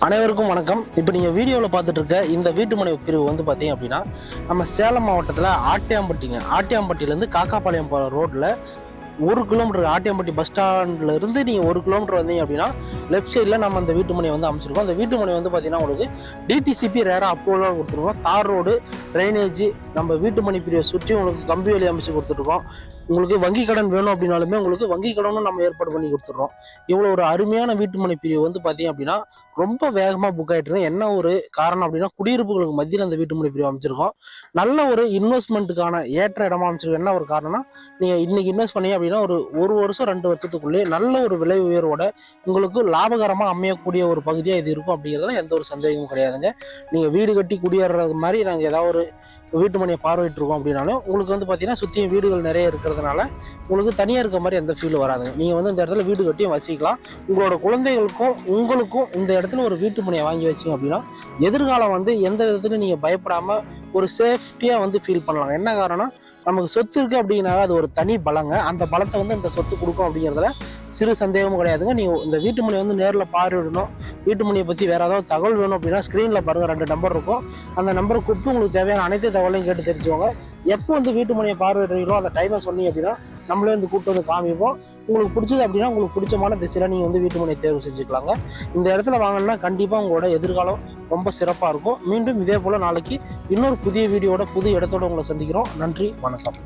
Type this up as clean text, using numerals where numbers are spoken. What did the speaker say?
அனைவருக்கும் வணக்கம். இப்போ நீங்கள் வீடியோவில் பார்த்துட்டு இருக்க இந்த வீட்டுமனை பிரிவு வந்து பார்த்தீங்க அப்படின்னா நம்ம சேலம் மாவட்டத்தில் ஆட்டியாம்பட்டியிலேருந்து காக்காபாளையம் போகிற ரோட்டில் 1 கிலோமீட்டர் ஆட்டியாம்பட்டி பஸ் ஸ்டாண்ட்ல இருந்து நீங்கள் 1 கிலோமீட்டர் வந்தீங்க அப்படின்னா லெஃப்ட் சைடில் நம்ம அந்த வீட்டுமனை வந்து அமைச்சிருக்கோம். அந்த வீட்டுமனை வந்து பார்த்தீங்கன்னா உங்களுக்கு டிடிசிபி ரேராக அப்ரூவலாக கொடுத்துருக்கோம். தார் ரோடு, ட்ரைனேஜ், நம்ம வீட்டுமனை பிரிவை சுற்றி உங்களுக்கு கம்பி வேலி அமைச்சு கொடுத்துருக்கோம். உங்களுக்கு வங்கி கடன் வேணும் அப்படின்னாலுமே உங்களுக்கு வங்கி கடனும் நம்ம ஏற்பாடு பண்ணி கொடுத்துட்றோம். இவ்வளோ ஒரு அருமையான வீட்டுமனை பிரிவு வந்து பார்த்தீங்க அப்படின்னா ரொம்ப வேகமாக புக் ஆகிட்டு இருக்கு. என்ன ஒரு காரணம் அப்படின்னா குடியிருப்புகளுக்கு மத்தியில் அந்த வீட்டுமனை பிரிவு அமைச்சிருக்கோம். நல்ல ஒரு இன்வெஸ்ட்மெண்ட்டுக்கான ஏற்ற இடமா அமைச்சிருக்கோம். என்ன ஒரு காரணம்னா நீங்கள் இன்னைக்கு இன்வெஸ்ட் பண்ணீங்க அப்படின்னா ஒரு வருஷம் 2 வருஷத்துக்குள்ளேயே நல்ல ஒரு விலை உயர்வோட உங்களுக்கு லாபகரமாக அமையக்கூடிய ஒரு பகுதியாக இது இருக்கும் அப்படிங்கிறதுல எந்த ஒரு சந்தேகமும் கிடையாதுங்க. நீங்கள் வீடு கட்டி குடியேறது மாதிரி நாங்கள் ஏதாவது ஒரு வீட்டுமனையை பார்வையிட்டு இருக்கோம் அப்படின்னாலும் உங்களுக்கு வந்து பார்த்தீங்கன்னா சுற்றியும் வீடுகள் நிறைய இருக்கிறதுனால உங்களுக்கு தனியாக இருக்க மாதிரி எந்த ஃபீல் வராதுங்க. நீங்கள் வந்து இந்த இடத்துல வீடு கட்டியும் வசிக்கலாம். உங்களோட குழந்தைகளுக்கும் உங்களுக்கும் இந்த இடத்துல ஒரு வீட்டுமனையை வாங்கி வச்சிங்க அப்படின்னா எதிர்காலம் வந்து எந்த விதத்துலையும் நீங்கள் பயப்படாமல் ஒரு சேஃப்டியாக வந்து ஃபீல் பண்ணலாம். என்ன காரணம், நமக்கு சொத்து இருக்குது அப்படின்னா அது ஒரு தனி பலங்க. அந்த பலத்தை வந்து இந்த சொத்து கொடுக்கும் அப்படிங்கிறதுல சிறு சந்தேகமும் கிடையாதுங்க. நீங்கள் இந்த வீட்டுமனை வந்து நேரில் பார்வையிடணும், வீட்டுமனையை பற்றி வேறு ஏதாவது தகவல் வேணும் அப்படின்னா ஸ்க்ரீனில் பாருங்கள் 2 நம்பர் இருக்கும். அந்த நம்பரை கூப்பிட்டு உங்களுக்கு தேவையான அனைத்து தகவலையும் கேட்டு தெரிஞ்சுக்கோங்க. எப்போ வந்து வீட்டுமனையை பார்வையிடுறீங்களோ அந்த டைமை சொன்னீங்க அப்படின்னா நம்மளே வந்து கூப்பிட்டு வந்து காமிப்போம். உங்களுக்கு பிடிச்சது அப்படின்னா உங்களுக்கு பிடிச்சமான திசையில் நீங்கள் வந்து வீட்டுமனையை தேர்வு செஞ்சுக்கலாங்க. இந்த இடத்துல வாங்கினா கண்டிப்பாக உங்களோட எதிர்காலம் ரொம்ப சிறப்பாக இருக்கும். மீண்டும் இதே போல் நாளைக்கு இன்னொரு புதிய வீடியோட புது இடத்தோட உங்களை சந்திக்கிறோம். நன்றி, வணக்கம்.